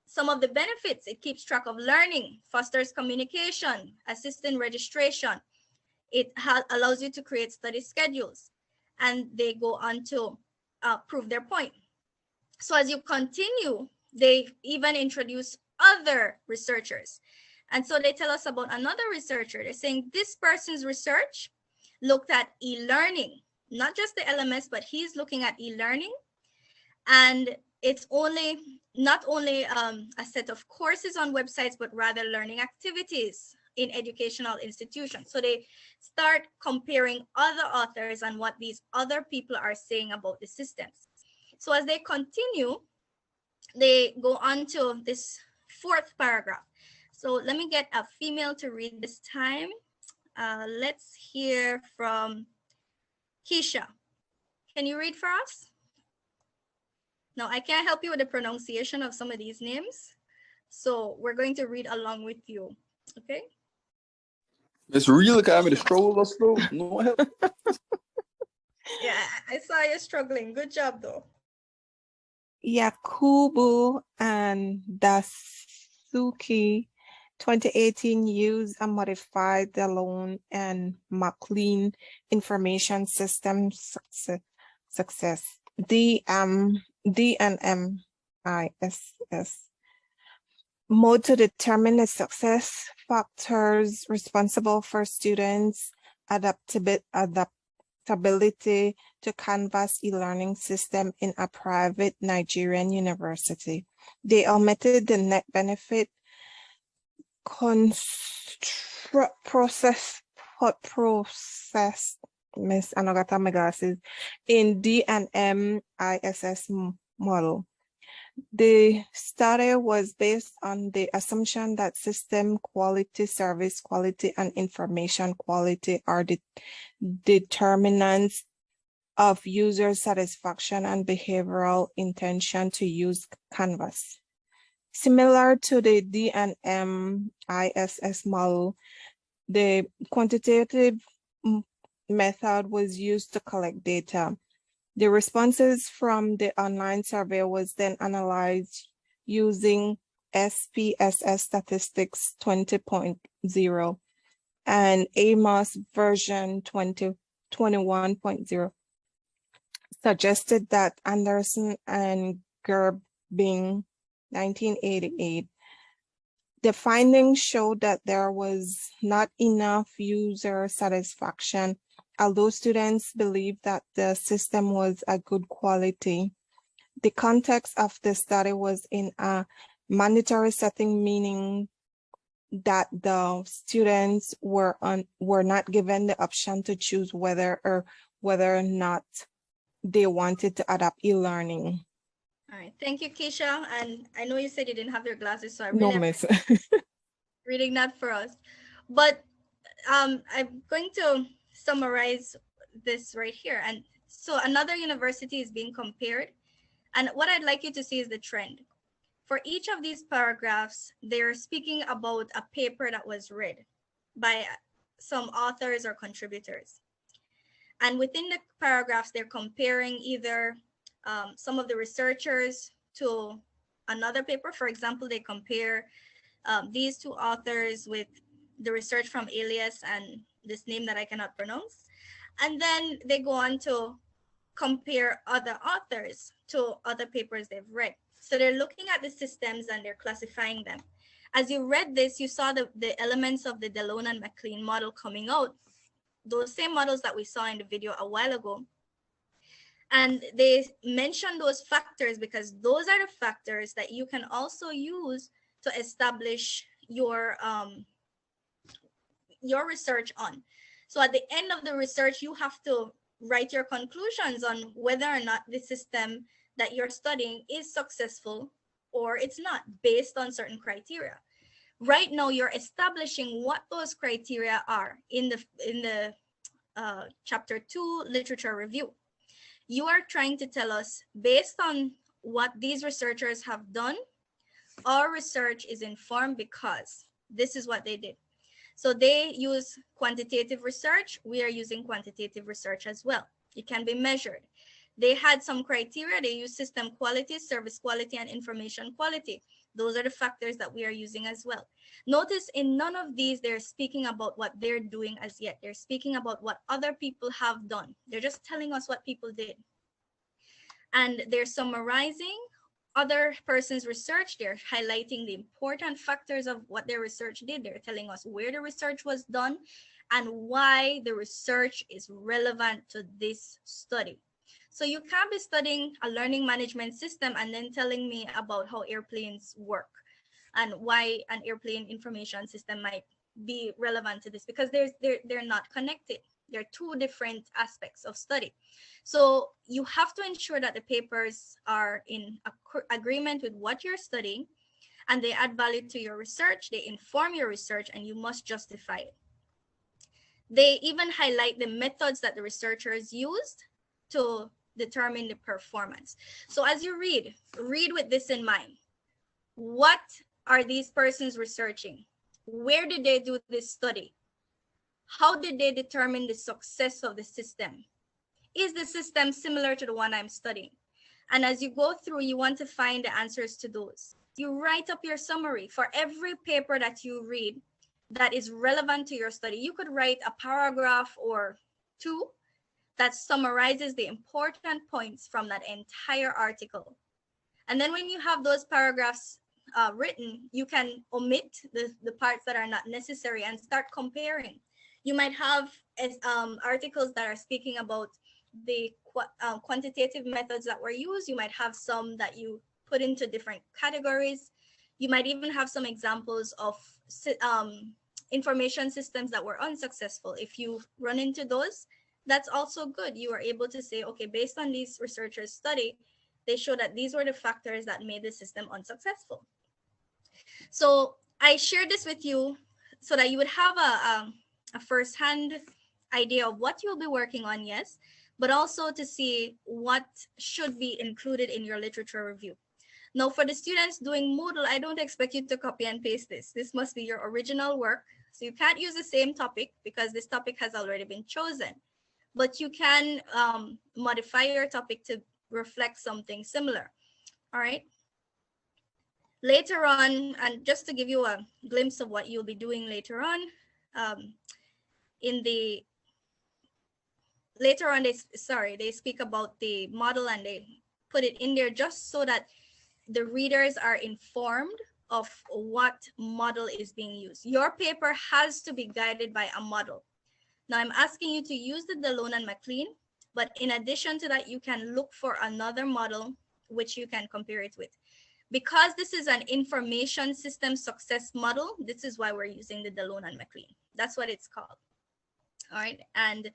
Some of the benefits: it keeps track of learning, fosters communication, assists in registration. It allows you to create study schedules. And they go on to prove their point. So as you continue, they even introduce other researchers. And so they tell us about another researcher. They're saying this person's research looked at e-learning, not just the LMS, but he's looking at e-learning. And it's not only a set of courses on websites, but rather learning activities in educational institutions. So they start comparing other authors and what these other people are saying about the systems. So as they continue, they go on to this fourth paragraph. So let me get a female to read this time. Let's hear from Keisha. Can you read for us? Now, I can't help you with the pronunciation of some of these names, so we're going to read along with you, okay? It's really kind of the stroll or slow. No help. Yeah, I saw you struggling. Good job, though. Yakubu and Dasuki 2018 used a modified La-Dene and McLean information system success DNMISS mode to determine the success factors responsible for students' adaptability to Canvas e-learning system in a private Nigerian university. They omitted the net benefit process Miss Anagata Megasis in DNMISS model. The study was based on the assumption that system quality, service quality, and information quality are the determinants of user satisfaction and behavioral intention to use Canvas. Similar to the DNMISS model, the quantitative method was used to collect data. The responses from the online survey was then analyzed using SPSS statistics 20.0 and AMOS version 2021.0 suggested that Anderson and Gerbing 1988. The findings showed that there was not enough user satisfaction, although students believed that the system was a good quality. The context of the study was in a mandatory setting, meaning that the students were not given the option to choose whether or not they wanted to adopt e-learning. All right, thank you, Keisha. And I know you said you didn't have your glasses, so I No, really miss. reading that for us. But I'm going to summarize this right here. And so another university is being compared. And what I'd like you to see is the trend. For each of these paragraphs, they're speaking about a paper that was read by some authors or contributors. And within the paragraphs, they're comparing either some of the researchers to another paper. For example, they compare these two authors with the research from Elias and this name that I cannot pronounce. And then they go on to compare other authors to other papers they've read. So they're looking at the systems and they're classifying them. As you read this, you saw the elements of the La-Dene and McLean model coming out, those same models that we saw in the video a while ago. And they mention those factors because those are the factors that you can also use to establish your research on. So at the end of the research, you have to write your conclusions on whether or not the system that you're studying is successful or it's not, based on certain criteria. Right now, you're establishing what those criteria are in the chapter 2 literature review. You are trying to tell us, based on what these researchers have done, our research is informed because this is what they did. So they use quantitative research. We are using quantitative research as well. It can be measured. They had some criteria. They use system quality, service quality, and information quality. Those are the factors that we are using as well. Notice in none of these, they're speaking about what they're doing as yet. They're speaking about what other people have done. They're just telling us what people did. And they're summarizing other person's research. They're highlighting the important factors of what their research did. They're telling us where the research was done and why the research is relevant to this study. So you can't be studying a learning management system and then telling me about how airplanes work and why an airplane information system might be relevant to this, because they're not connected. They're two different aspects of study. So you have to ensure that the papers are in agreement with what you're studying, and they add value to your research, they inform your research, and you must justify it. They even highlight the methods that the researchers used to determine the performance. So as you read with this in mind. What are these persons researching? Where did they do this study? How did they determine the success of the system? Is the system similar to the one I'm studying? And as you go through, you want to find the answers to those. You write up your summary for every paper that you read that is relevant to your study. You could write a paragraph or two that summarizes the important points from that entire article. And then when you have those paragraphs written, you can omit the parts that are not necessary and start comparing. You might have articles that are speaking about the quantitative methods that were used. You might have some that you put into different categories. You might even have some examples of information systems that were unsuccessful. If you run into those, that's also good. You are able to say, okay, based on these researchers' study, they show that these were the factors that made the system unsuccessful. So I shared this with you so that you would have a first-hand idea of what you'll be working on, yes, but also to see what should be included in your literature review. Now, for the students doing Moodle, I don't expect you to copy and paste this. This must be your original work. So you can't use the same topic because this topic has already been chosen. But you can modify your topic to reflect something similar. All right. Later on, and just to give you a glimpse of what you'll be doing later on, later on, they speak about the model and they put it in there just so that the readers are informed of what model is being used. Your paper has to be guided by a model. Now I'm asking you to use the La-Dene and MacLean, but in addition to that, you can look for another model which you can compare it with. Because this is an information system success model, this is why we're using the La-Dene and MacLean. That's what it's called. All right, and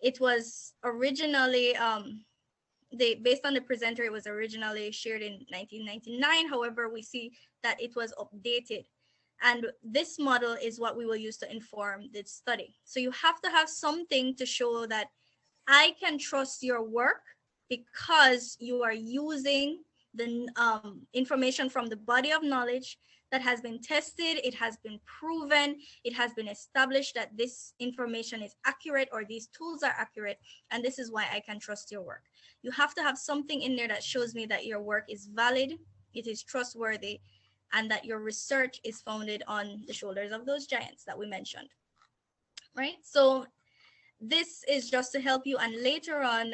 it was originally, based on the presenter, it was originally shared in 1999. However, we see that it was updated. And this model is what we will use to inform this study. So you have to have something to show that I can trust your work because you are using the information from the body of knowledge that has been tested, it has been proven, it has been established that this information is accurate or these tools are accurate, and this is why I can trust your work. You have to have something in there that shows me that your work is valid, it is trustworthy, and that your research is founded on the shoulders of those giants that we mentioned, right? So this is just to help you. And later on,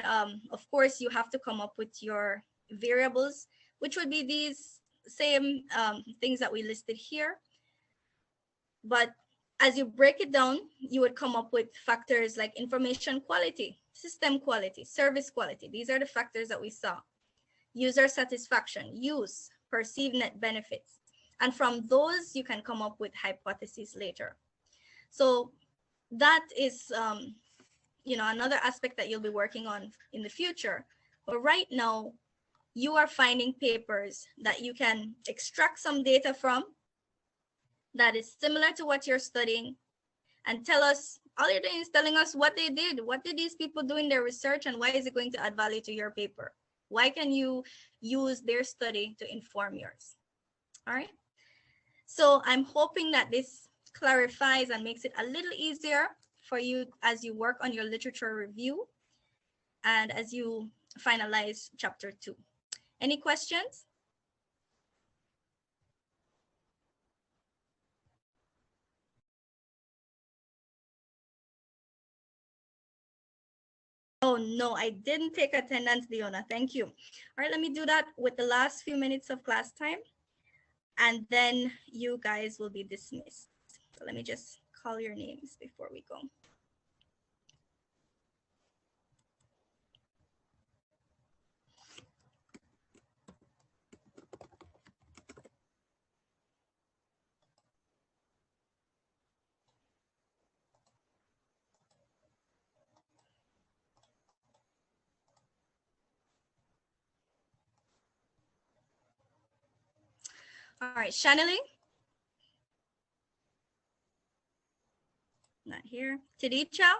of course, you have to come up with your variables, which would be these same things that we listed here. But as you break it down, you would come up with factors like information quality, system quality, service quality. These are the factors that we saw. User satisfaction, use, perceived net benefits. And from those, you can come up with hypotheses later. So that is, another aspect that you'll be working on in the future. But right now, you are finding papers that you can extract some data from that is similar to what you're studying and tell us, all you're doing is telling us what they did. What did these people do in their research and why is it going to add value to your paper? Why can you use their study to inform yours? All right. So I'm hoping that this clarifies and makes it a little easier for you as you work on your literature review and as you finalize chapter 2. Any questions? Oh, no, I didn't take attendance, Leona. Thank you. All right, let me do that with the last few minutes of class time, and then you guys will be dismissed. So let me just call your names before we go. All right, Shanley? Not here. Tadicha?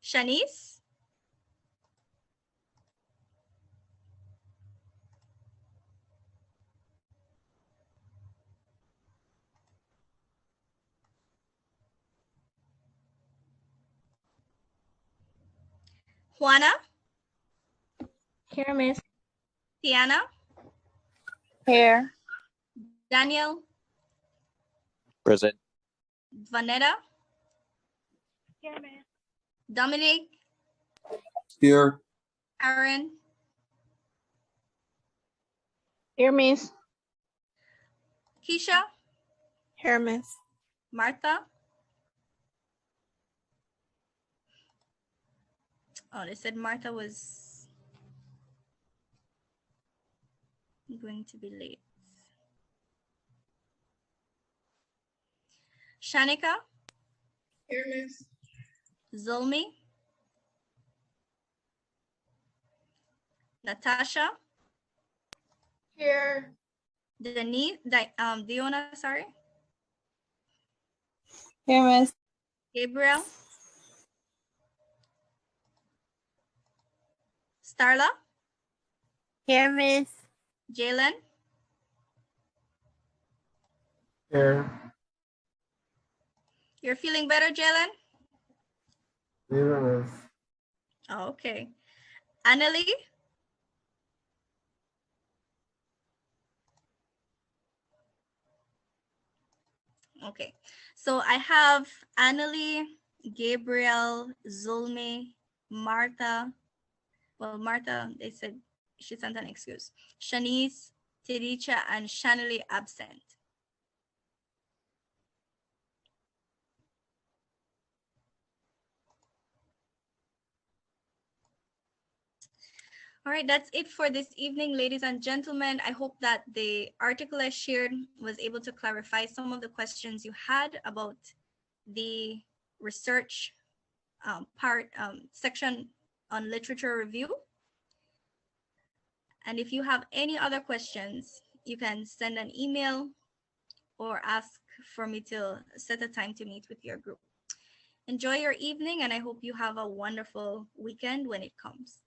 Shanice? Juana? Here, Miss. Tiana? Here. Daniel? Present. Vanetta? Here, Miss. Dominic? Here. Aaron? Here, Miss. Keisha? Here, Miss. Martha? Oh, they said Martha was going to be late. Shanika? Here, Miss. Zulmi? Natasha? Here. Denise? Diona, sorry. Here, Miss. Gabriel? Starla? Here, Miss. Jalen? Here. You're feeling better, Jalen? Here, Miss. Oh, okay. Annalie? Okay. So I have Annalie, Gabriel, Zulmi, Martha. Well, Martha, they said she sent an excuse. Shanice, Tiricha, and Shanley absent. All right, that's it for this evening, ladies and gentlemen. I hope that the article I shared was able to clarify some of the questions you had about the research section on literature review. And if you have any other questions, you can send an email or ask for me to set a time to meet with your group. Enjoy your evening, and I hope you have a wonderful weekend when it comes.